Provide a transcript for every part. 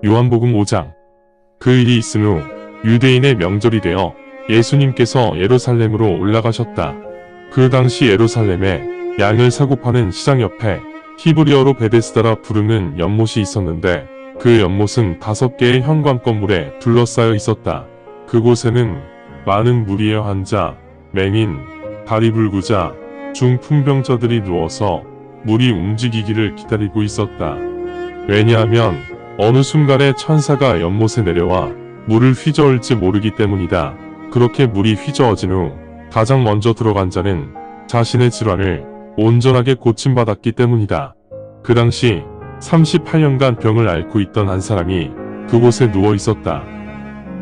요한복음 5장. 그 일이 있은 후 유대인의 명절이 되어 예수님께서 예루살렘으로 올라가셨다. 그 당시 예루살렘에 양을 사고 파는 시장 옆에 히브리어로 베데스다라 부르는 연못이 있었는데 그 연못은 5개의 현관 건물에 둘러싸여 있었다. 그곳에는 많은 무리의 환자, 맹인, 다리 불구자, 중풍병자들이 누워서 물이 움직이기를 기다리고 있었다. 왜냐하면 어느 순간에 천사가 연못에 내려와 물을 휘저을지 모르기 때문이다. 그렇게 물이 휘저어진 후 가장 먼저 들어간 자는 자신의 질환을 온전하게 고침받았기 때문이다. 그 당시 38년간 병을 앓고 있던 한 사람이 그곳에 누워 있었다.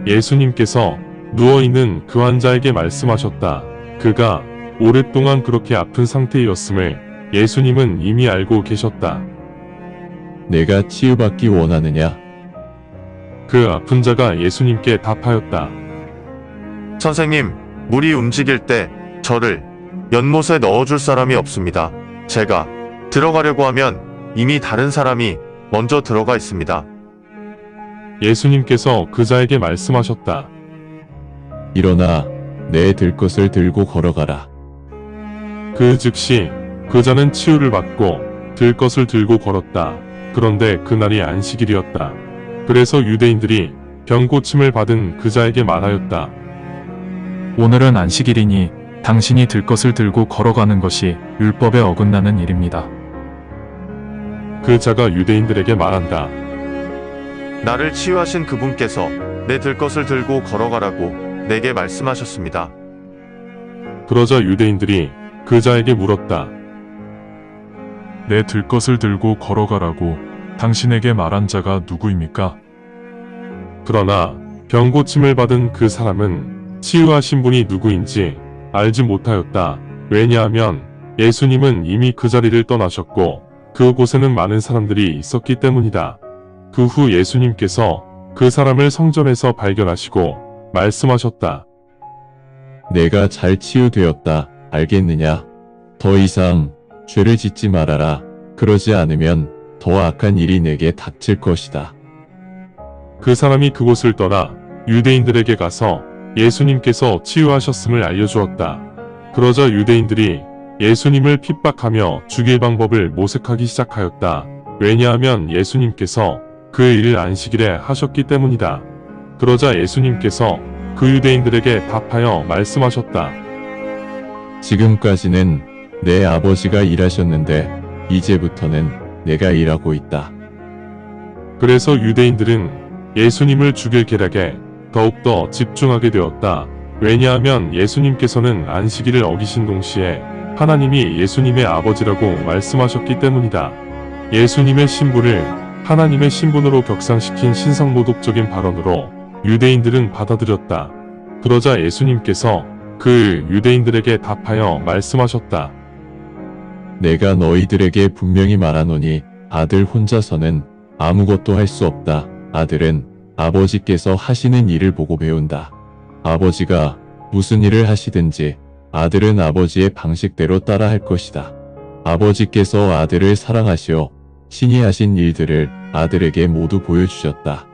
예수님께서 누워있는 그 환자에게 말씀하셨다. 그가 오랫동안 그렇게 아픈 상태였음을 예수님은 이미 알고 계셨다. 내가 치유받기 원하느냐? 그 아픈 자가 예수님께 답하였다. 선생님, 물이 움직일 때 저를 연못에 넣어줄 사람이 없습니다. 제가 들어가려고 하면 이미 다른 사람이 먼저 들어가 있습니다. 예수님께서 그 자에게 말씀하셨다. 일어나 내 들 것을 들고 걸어가라. 그 즉시 그 자는 치유를 받고 들 것을 들고 걸었다. 그런데 그날이 안식일이었다. 그래서 유대인들이 병 고침을 받은 그 자에게 말하였다. 오늘은 안식일이니 당신이 들 것을 들고 걸어가는 것이 율법에 어긋나는 일입니다. 그 자가 유대인들에게 말한다. 나를 치유하신 그분께서 내 들 것을 들고 걸어가라고 내게 말씀하셨습니다. 그러자 유대인들이 그 자에게 물었다. 내 들 것을 들고 걸어가라고 당신에게 말한 자가 누구입니까? 그러나 병 고침을 받은 그 사람은 치유하신 분이 누구인지 알지 못하였다. 왜냐하면 예수님은 이미 그 자리를 떠나셨고 그곳에는 많은 사람들이 있었기 때문이다. 그 후 예수님께서 그 사람을 성전에서 발견하시고 말씀하셨다. 내가 잘 치유되었다. 알겠느냐? 더 이상 죄를 짓지 말아라. 그러지 않으면 더 악한 일이 내게 닥칠 것이다. 그 사람이 그곳을 떠나 유대인들에게 가서 예수님께서 치유하셨음을 알려주었다. 그러자 유대인들이 예수님을 핍박하며 죽일 방법을 모색하기 시작하였다. 왜냐하면 예수님께서 그 일을 안식일에 하셨기 때문이다. 그러자 예수님께서 그 유대인들에게 답하여 말씀하셨다. 지금까지는 내 아버지가 일하셨는데 이제부터는 내가 일하고 있다. 그래서 유대인들은 예수님을 죽일 계략에 더욱더 집중하게 되었다. 왜냐하면 예수님께서는 안식일을 어기신 동시에 하나님이 예수님의 아버지라고 말씀하셨기 때문이다. 예수님의 신분을 하나님의 신분으로 격상시킨 신성모독적인 발언으로 유대인들은 받아들였다. 그러자 예수님께서 그 유대인들에게 답하여 말씀하셨다. 내가 너희들에게 분명히 말하노니 아들 혼자서는 아무것도 할 수 없다. 아들은 아버지께서 하시는 일을 보고 배운다. 아버지가 무슨 일을 하시든지 아들은 아버지의 방식대로 따라 할 것이다. 아버지께서 아들을 사랑하시어 신이 하신 일들을 아들에게 모두 보여주셨다.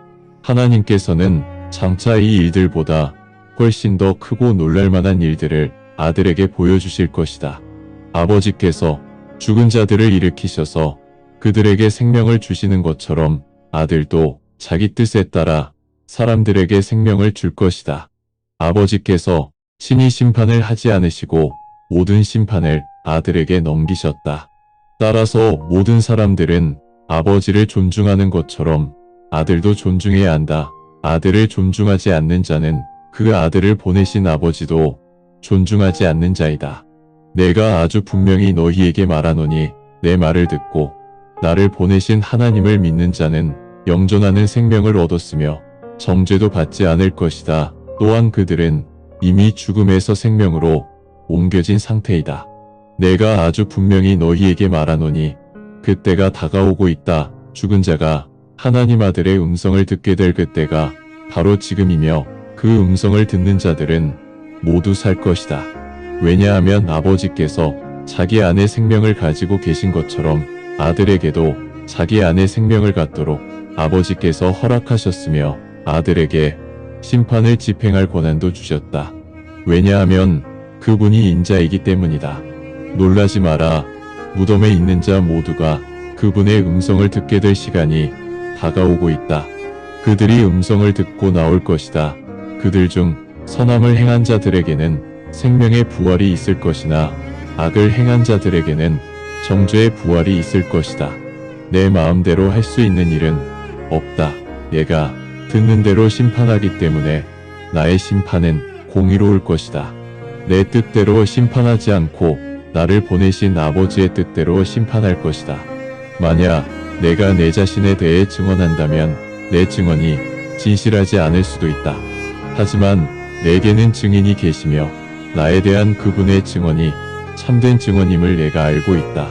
하나님께서는 장차 이 일들보다 훨씬 더 크고 놀랄만한 일들을 아들에게 보여주실 것이다. 아버지께서 죽은 자들을 일으키셔서 그들에게 생명을 주시는 것처럼 아들도 자기 뜻에 따라 사람들에게 생명을 줄 것이다. 아버지께서 친히 심판을 하지 않으시고 모든 심판을 아들에게 넘기셨다. 따라서 모든 사람들은 아버지를 존중하는 것처럼 아들도 존중해야 한다. 아들을 존중하지 않는 자는 그 아들을 보내신 아버지도 존중하지 않는 자이다. 내가 아주 분명히 너희에게 말하노니 내 말을 듣고 나를 보내신 하나님을 믿는 자는 영존하는 생명을 얻었으며 정죄도 받지 않을 것이다. 또한 그들은 이미 죽음에서 생명으로 옮겨진 상태이다. 내가 아주 분명히 너희에게 말하노니 그때가 다가오고 있다. 죽은 자가 하나님 아들의 음성을 듣게 될 그때가 바로 지금이며 그 음성을 듣는 자들은 모두 살 것이다. 왜냐하면 아버지께서 자기 안에 생명을 가지고 계신 것처럼 아들에게도 자기 안에 생명을 갖도록 아버지께서 허락하셨으며 아들에게 심판을 집행할 권한도 주셨다. 왜냐하면 그분이 인자이기 때문이다. 놀라지 마라. 무덤에 있는 자 모두가 그분의 음성을 듣게 될 시간이 다가오고 있다. 그들이 음성을 듣고 나올 것이다. 그들 중 선함을 행한 자들에게는 생명의 부활이 있을 것이나 악을 행한 자들에게는 정죄의 부활이 있을 것이다. 내 마음대로 할 수 있는 일은 없다. 내가 듣는 대로 심판하기 때문에 나의 심판은 공의로울 것이다. 내 뜻대로 심판하지 않고 나를 보내신 아버지의 뜻대로 심판할 것이다. 만약 내가 내 자신에 대해 증언한다면 내 증언이 진실하지 않을 수도 있다. 하지만 내게는 증인이 계시며 나에 대한 그분의 증언이 참된 증언임을 내가 알고 있다.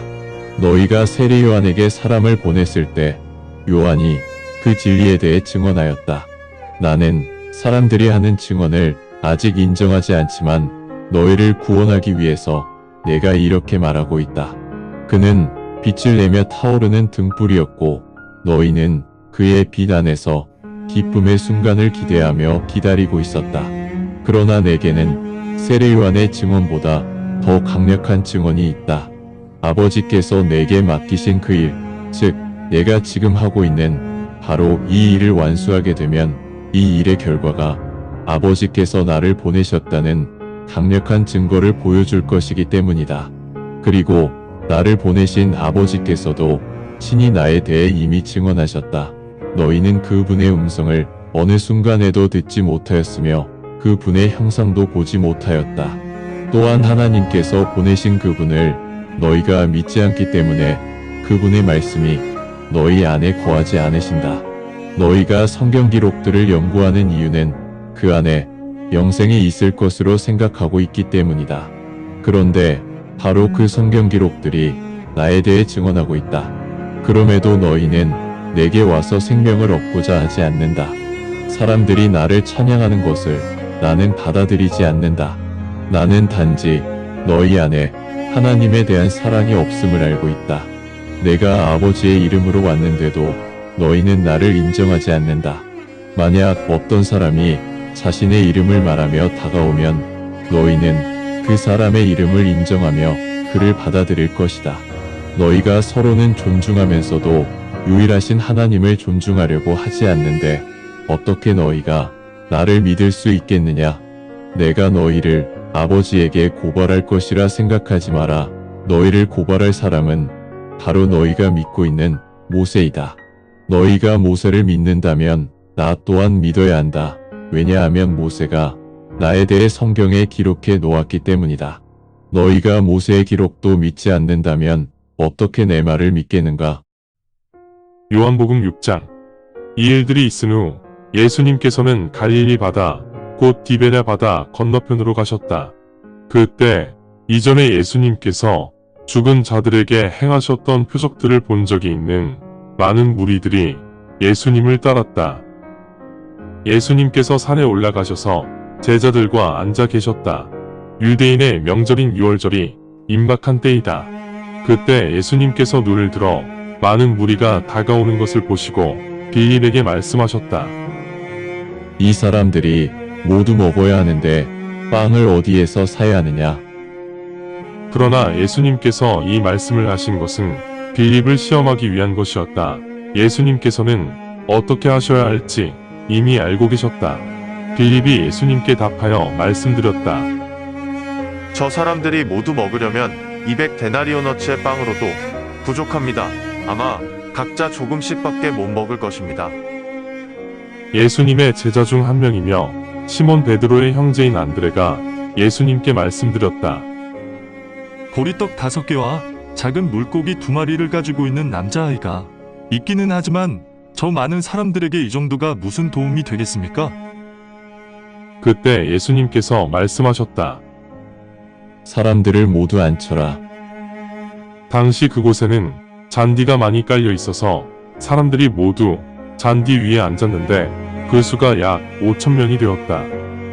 너희가 세례 요한에게 사람을 보냈을 때 요한이 그 진리에 대해 증언하였다. 나는 사람들이 하는 증언을 아직 인정하지 않지만 너희를 구원하기 위해서 내가 이렇게 말하고 있다. 그는 빛을 내며 타오르는 등불이었고 너희는 그의 빛 안에서 기쁨의 순간을 기대하며 기다리고 있었다. 그러나 내게는 세례 요한의 증언보다 더 강력한 증언이 있다. 아버지께서 내게 맡기신 그 일, 즉 내가 지금 하고 있는 바로 이 일을 완수하게 되면 이 일의 결과가 아버지께서 나를 보내셨다는 강력한 증거를 보여줄 것이기 때문이다. 그리고 나를 보내신 아버지께서도 친히 나에 대해 이미 증언하셨다. 너희는 그분의 음성을 어느 순간에도 듣지 못하였으며 그분의 형상도 보지 못하였다. 또한 하나님께서 보내신 그분을 너희가 믿지 않기 때문에 그분의 말씀이 너희 안에 거하지 않으신다. 너희가 성경 기록들을 연구하는 이유는 그 안에 영생이 있을 것으로 생각하고 있기 때문이다. 그런데 바로 그 성경 기록들이 나에 대해 증언하고 있다. 그럼에도 너희는 내게 와서 생명을 얻고자 하지 않는다. 사람들이 나를 찬양하는 것을 나는 받아들이지 않는다. 나는 단지 너희 안에 하나님에 대한 사랑이 없음을 알고 있다. 내가 아버지의 이름으로 왔는데도 너희는 나를 인정하지 않는다. 만약 어떤 사람이 자신의 이름을 말하며 다가오면 너희는 그 사람의 이름을 인정하며 그를 받아들일 것이다. 너희가 서로는 존중하면서도 유일하신 하나님을 존중하려고 하지 않는데 어떻게 너희가 나를 믿을 수 있겠느냐? 내가 너희를 아버지에게 고발할 것이라 생각하지 마라. 너희를 고발할 사람은 바로 너희가 믿고 있는 모세이다. 너희가 모세를 믿는다면 나 또한 믿어야 한다. 왜냐하면 모세가 나에 대해 성경에 기록해 놓았기 때문이다. 너희가 모세의 기록도 믿지 않는다면 어떻게 내 말을 믿겠는가? 요한복음 6장. 이 일들이 있은 후 예수님께서는 갈릴리 바다 곧 디베랴 바다 건너편으로 가셨다. 그때 이전에 예수님께서 죽은 자들에게 행하셨던 표적들을 본 적이 있는 많은 무리들이 예수님을 따랐다. 예수님께서 산에 올라가셔서 제자들과 앉아 계셨다. 유대인의 명절인 유월절이 임박한 때이다. 그때 예수님께서 눈을 들어 많은 무리가 다가오는 것을 보시고 빌립에게 말씀하셨다. 이 사람들이 모두 먹어야 하는데 빵을 어디에서 사야 하느냐? 그러나 예수님께서 이 말씀을 하신 것은 빌립을 시험하기 위한 것이었다. 예수님께서는 어떻게 하셔야 할지 이미 알고 계셨다. 빌립이 예수님께 답하여 말씀드렸다. 저 사람들이 모두 먹으려면 200데나리오너치의 빵으로도 부족합니다. 아마 각자 조금씩밖에 못 먹을 것입니다. 예수님의 제자 중 한 명이며 시몬 베드로의 형제인 안드레가 예수님께 말씀드렸다. 보리떡 5개와 작은 물고기 2마리를 가지고 있는 남자아이가 있기는 하지만 저 많은 사람들에게 이 정도가 무슨 도움이 되겠습니까? 그때 예수님께서 말씀하셨다. 사람들을 모두 앉혀라. 당시 그곳에는 잔디가 많이 깔려 있어서 사람들이 모두 잔디 위에 앉았는데 그 수가 약 5,000명이 되었다.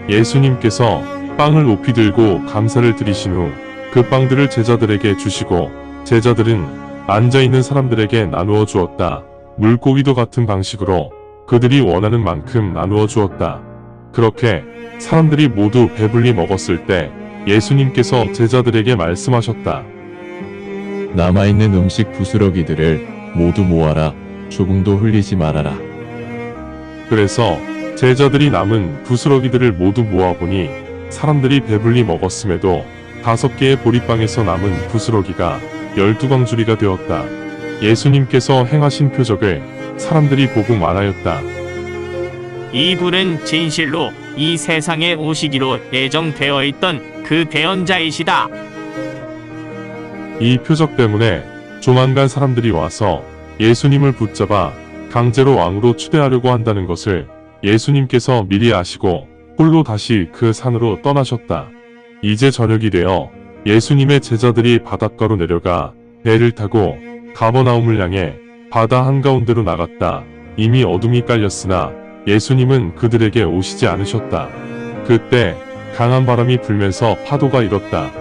예수님께서 빵을 높이 들고 감사를 드리신 후 그 빵들을 제자들에게 주시고 제자들은 앉아있는 사람들에게 나누어 주었다. 물고기도 같은 방식으로 그들이 원하는 만큼 나누어 주었다. 그렇게 사람들이 모두 배불리 먹었을 때 예수님께서 제자들에게 말씀하셨다. 남아있는 음식 부스러기들을 모두 모아라. 조금도 흘리지 말아라. 그래서 제자들이 남은 부스러기들을 모두 모아보니 사람들이 배불리 먹었음에도 5개의 보리빵에서 남은 부스러기가 12광주리가 되었다. 예수님께서 행하신 표적을 사람들이 보고 말하였다. 이 불은 진실로 이 세상에 오시기로 예정되어 있던 그 대언자이시다. 이 표적 때문에 조만간 사람들이 와서 예수님을 붙잡아 강제로 왕으로 추대하려고 한다는 것을 예수님께서 미리 아시고 홀로 다시 그 산으로 떠나셨다. 이제 저녁이 되어 예수님의 제자들이 바닷가로 내려가 배를 타고 가버나움을 향해 바다 한가운데로 나갔다. 이미 어둠이 깔렸으나 예수님은 그들에게 오시지 않으셨다. 그때 강한 바람이 불면서 파도가 일었다.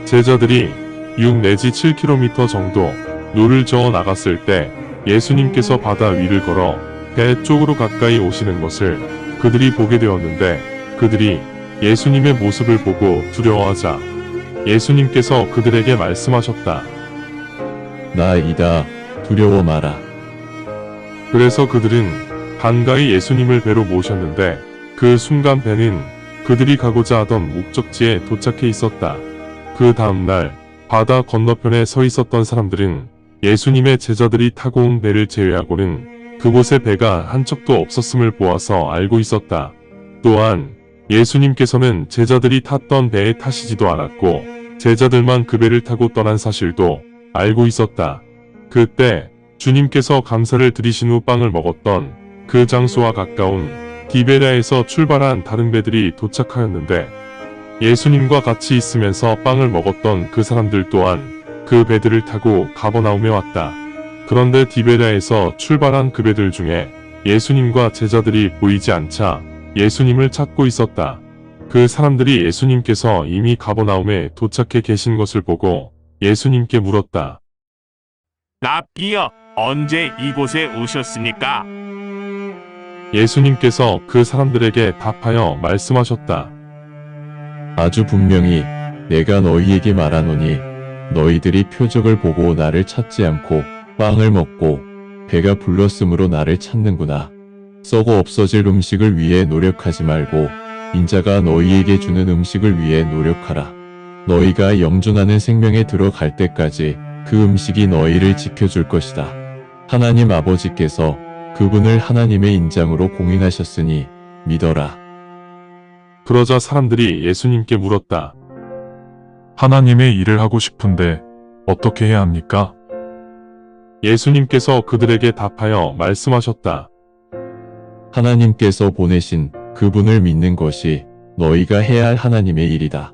제자들이 6 내지 7km 정도 노를 저어 나갔을 때 예수님께서 바다 위를 걸어 배 쪽으로 가까이 오시는 것을 그들이 보게 되었는데 그들이 예수님의 모습을 보고 두려워하자 예수님께서 그들에게 말씀하셨다. 나이다. 두려워 마라. 그래서 그들은 반가이 예수님을 배로 모셨는데 그 순간 배는 그들이 가고자 하던 목적지에 도착해 있었다. 그 다음날 바다 건너편에 서 있었던 사람들은 예수님의 제자들이 타고 온 배를 제외하고는 그곳에 배가 한 척도 없었음을 보아서 알고 있었다. 또한 예수님께서는 제자들이 탔던 배에 타시지도 않았고 제자들만 그 배를 타고 떠난 사실도 알고 있었다. 그때 주님께서 감사를 드리신 후 빵을 먹었던 그 장소와 가까운 디베랴에서 출발한 다른 배들이 도착하였는데 예수님과 같이 있으면서 빵을 먹었던 그 사람들 또한 그 배들을 타고 가버나움에 왔다. 그런데 디베랴에서 출발한 그 배들 중에 예수님과 제자들이 보이지 않자 예수님을 찾고 있었다. 그 사람들이 예수님께서 이미 가버나움에 도착해 계신 것을 보고 예수님께 물었다. 랍비여, 언제 이곳에 오셨습니까? 예수님께서 그 사람들에게 답하여 말씀하셨다. 아주 분명히 내가 너희에게 말하노니 너희들이 표적을 보고 나를 찾지 않고 빵을 먹고 배가 불렀으므로 나를 찾는구나. 썩어 없어질 음식을 위해 노력하지 말고 인자가 너희에게 주는 음식을 위해 노력하라. 너희가 영존하는 생명에 들어갈 때까지 그 음식이 너희를 지켜줄 것이다. 하나님 아버지께서 그분을 하나님의 인장으로 공인하셨으니 믿어라. 그러자 사람들이 예수님께 물었다. 하나님의 일을 하고 싶은데 어떻게 해야 합니까? 예수님께서 그들에게 답하여 말씀하셨다. 하나님께서 보내신 그분을 믿는 것이 너희가 해야 할 하나님의 일이다.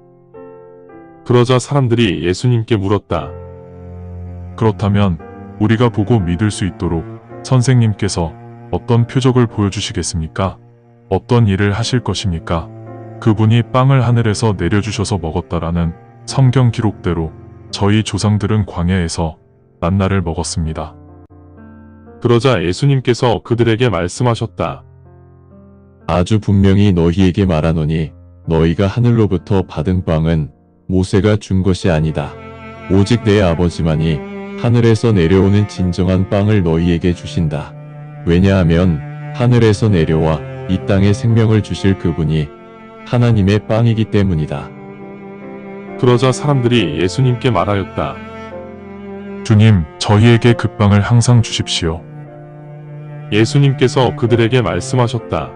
그러자 사람들이 예수님께 물었다. 그렇다면 우리가 보고 믿을 수 있도록 선생님께서 어떤 표적을 보여주시겠습니까? 어떤 일을 하실 것입니까? 그분이 빵을 하늘에서 내려주셔서 먹었다라는 성경 기록대로 저희 조상들은 광야에서 만나를 먹었습니다. 그러자 예수님께서 그들에게 말씀하셨다. 아주 분명히 너희에게 말하노니 너희가 하늘로부터 받은 빵은 모세가 준 것이 아니다. 오직 내 아버지만이 하늘에서 내려오는 진정한 빵을 너희에게 주신다. 왜냐하면 하늘에서 내려와 이 땅에 생명을 주실 그분이 하나님의 빵이기 때문이다. 그러자 사람들이 예수님께 말하였다. 주님, 저희에게 그 빵을 항상 주십시오. 예수님께서 그들에게 말씀하셨다.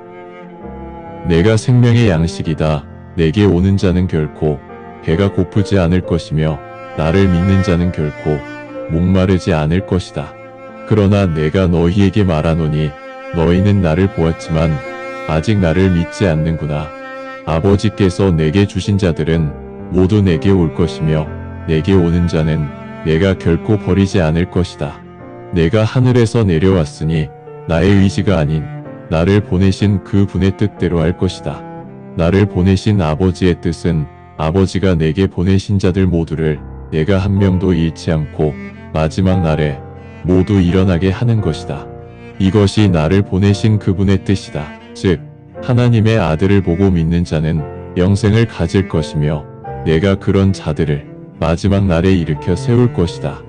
내가 생명의 양식이다. 내게 오는 자는 결코 배가 고프지 않을 것이며 나를 믿는 자는 결코 목마르지 않을 것이다. 그러나 내가 너희에게 말하노니 너희는 나를 보았지만 아직 나를 믿지 않는구나. 아버지께서 내게 주신 자들은 모두 내게 올 것이며 내게 오는 자는 내가 결코 버리지 않을 것이다. 내가 하늘에서 내려왔으니 나의 의지가 아닌 나를 보내신 그 분의 뜻대로 할 것이다. 나를 보내신 아버지의 뜻은 아버지가 내게 보내신 자들 모두를 내가 한 명도 잃지 않고 마지막 날에 모두 일어나게 하는 것이다. 이것이 나를 보내신 그분의 뜻이다. 즉, 하나님의 아들을 보고 믿는 자는 영생을 가질 것이며 내가 그런 자들을 마지막 날에 일으켜 세울 것이다.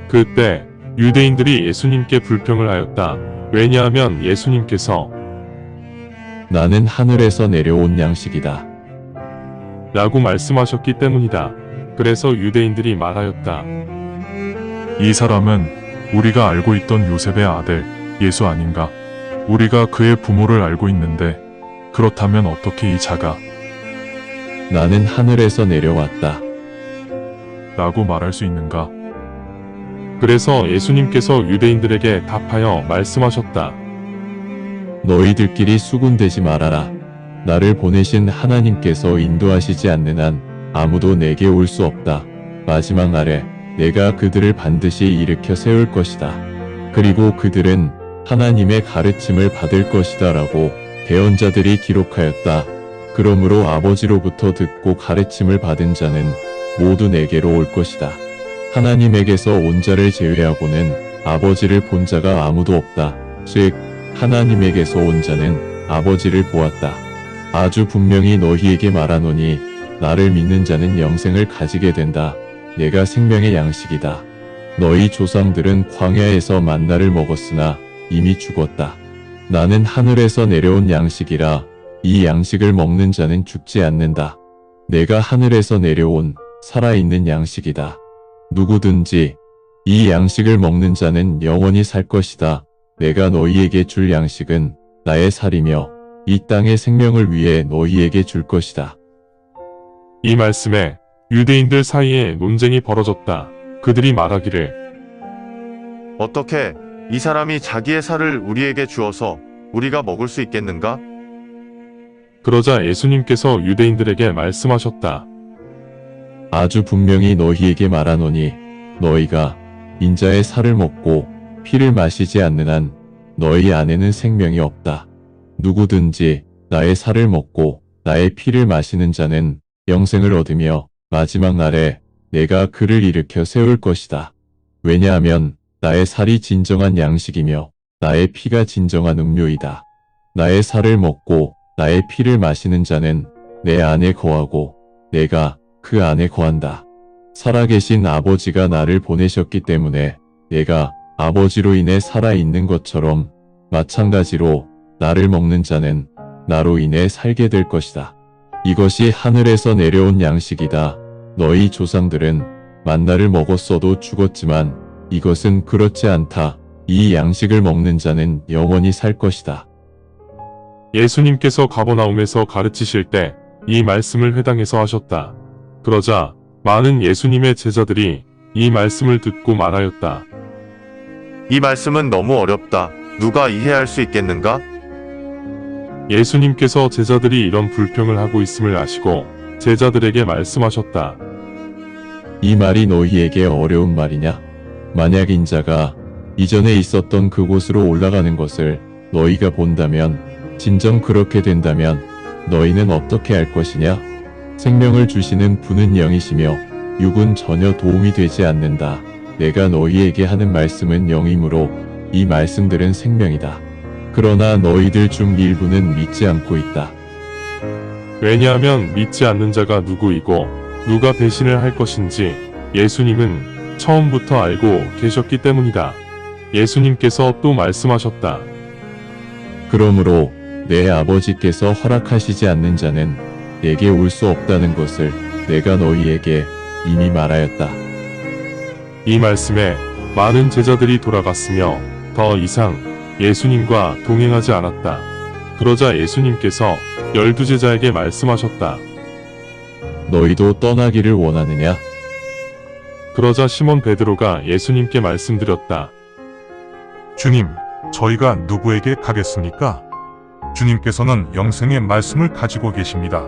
그때 유대인들이 예수님께 불평을 하였다. 왜냐하면 예수님께서 나는 하늘에서 내려온 양식이다. 라고 말씀하셨기 때문이다. 그래서 유대인들이 말하였다. 이 사람은 우리가 알고 있던 요셉의 아들 예수 아닌가? 우리가 그의 부모를 알고 있는데 그렇다면 어떻게 이 자가 나는 하늘에서 내려왔다. 라고 말할 수 있는가? 그래서 예수님께서 유대인들에게 답하여 말씀하셨다. 너희들끼리 수군대지 말아라. 나를 보내신 하나님께서 인도하시지 않는 한 아무도 내게 올 수 없다. 마지막 날에 내가 그들을 반드시 일으켜 세울 것이다. 그리고 그들은 하나님의 가르침을 받을 것이다 라고 대언자들이 기록하였다. 그러므로 아버지로부터 듣고 가르침을 받은 자는 모두 내게로 올 것이다. 하나님에게서 온 자를 제외하고는 아버지를 본 자가 아무도 없다. 즉, 하나님에게서 온 자는 아버지를 보았다. 아주 분명히 너희에게 말하노니 나를 믿는 자는 영생을 가지게 된다. 내가 생명의 양식이다. 너희 조상들은 광야에서 만나를 먹었으나 이미 죽었다. 나는 하늘에서 내려온 양식이라 이 양식을 먹는 자는 죽지 않는다. 내가 하늘에서 내려온 살아있는 양식이다. 누구든지 이 양식을 먹는 자는 영원히 살 것이다. 내가 너희에게 줄 양식은 나의 살이며 이 땅의 생명을 위해 너희에게 줄 것이다. 이 말씀에 유대인들 사이에 논쟁이 벌어졌다. 그들이 말하기를 어떻게 이 사람이 자기의 살을 우리에게 주어서 우리가 먹을 수 있겠는가? 그러자 예수님께서 유대인들에게 말씀하셨다. 아주 분명히 너희에게 말하노니 너희가 인자의 살을 먹고 피를 마시지 않는 한 너희 안에는 생명이 없다. 누구든지 나의 살을 먹고 나의 피를 마시는 자는 영생을 얻으며 마지막 날에 내가 그를 일으켜 세울 것이다. 왜냐하면 나의 살이 진정한 양식이며 나의 피가 진정한 음료이다. 나의 살을 먹고 나의 피를 마시는 자는 내 안에 거하고 내가 그 안에 거한다. 살아계신 아버지가 나를 보내셨기 때문에 내가 아버지로 인해 살아있는 것처럼 마찬가지로 나를 먹는 자는 나로 인해 살게 될 것이다. 이것이 하늘에서 내려온 양식이다. 너희 조상들은 만나를 먹었어도 죽었지만 이것은 그렇지 않다. 이 양식을 먹는 자는 영원히 살 것이다. 예수님께서 가버나움에서 가르치실 때 이 말씀을 회당에서 하셨다. 그러자 많은 예수님의 제자들이 이 말씀을 듣고 말하였다. 이 말씀은 너무 어렵다. 누가 이해할 수 있겠는가? 예수님께서 제자들이 이런 불평을 하고 있음을 아시고 제자들에게 말씀하셨다. 이 말이 너희에게 어려운 말이냐? 만약 인자가 이전에 있었던 그곳으로 올라가는 것을 너희가 본다면, 진정 그렇게 된다면 너희는 어떻게 할 것이냐? 생명을 주시는 분은 영이시며 육은 전혀 도움이 되지 않는다. 내가 너희에게 하는 말씀은 영이므로 이 말씀들은 생명이다. 그러나 너희들 중 일부는 믿지 않고 있다. 왜냐하면 믿지 않는 자가 누구이고 누가 배신을 할 것인지 예수님은 처음부터 알고 계셨기 때문이다. 예수님께서 또 말씀하셨다. 그러므로 내 아버지께서 허락하시지 않는 자는 내게 올 수 없다는 것을 내가 너희에게 이미 말하였다. 이 말씀에 많은 제자들이 돌아갔으며 더 이상 예수님과 동행하지 않았다. 그러자 예수님께서 12제자에게 말씀하셨다. 너희도 떠나기를 원하느냐? 그러자 시몬 베드로가 예수님께 말씀드렸다. 주님, 저희가 누구에게 가겠습니까? 주님께서는 영생의 말씀을 가지고 계십니다.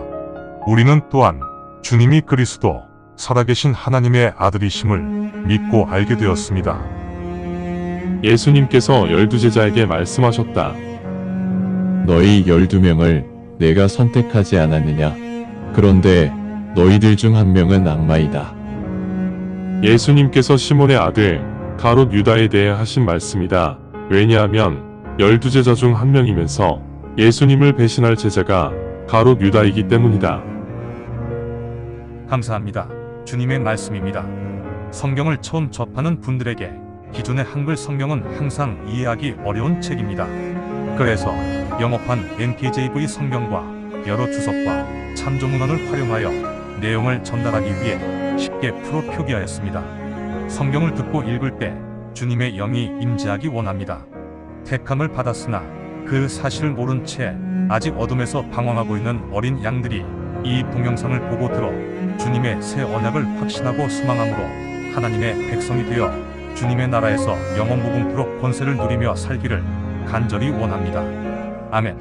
우리는 또한 주님이 그리스도, 살아계신 하나님의 아들이심을 믿고 알게 되었습니다. 예수님께서 12제자에게 말씀하셨다. 너희 12명을 내가 선택하지 않았느냐? 그런데 너희들 중 한 명은 악마이다. 예수님께서 시몬의 아들 가롯 유다에 대해 하신 말씀이다. 왜냐하면 12제자 중 한 명이면서 예수님을 배신할 제자가 가롯 유다이기 때문이다. 감사합니다. 주님의 말씀입니다. 성경을 처음 접하는 분들에게 기존의 한글 성경은 항상 이해하기 어려운 책입니다. 그래서 영어판 NKJV 성경과 여러 주석과 참조문헌을 활용하여 내용을 전달하기 위해 쉽게 풀어 표기하였습니다. 성경을 듣고 읽을 때 주님의 영이 임재하기 원합니다. 택함을 받았으나 그 사실을 모른 채 아직 어둠에서 방황하고 있는 어린 양들이 이 동영상을 보고 들어 주님의 새 언약을 확신하고 소망함으로 하나님의 백성이 되어 주님의 나라에서 영원 무궁토록 권세를 누리며 살기를 간절히 원합니다. 아멘.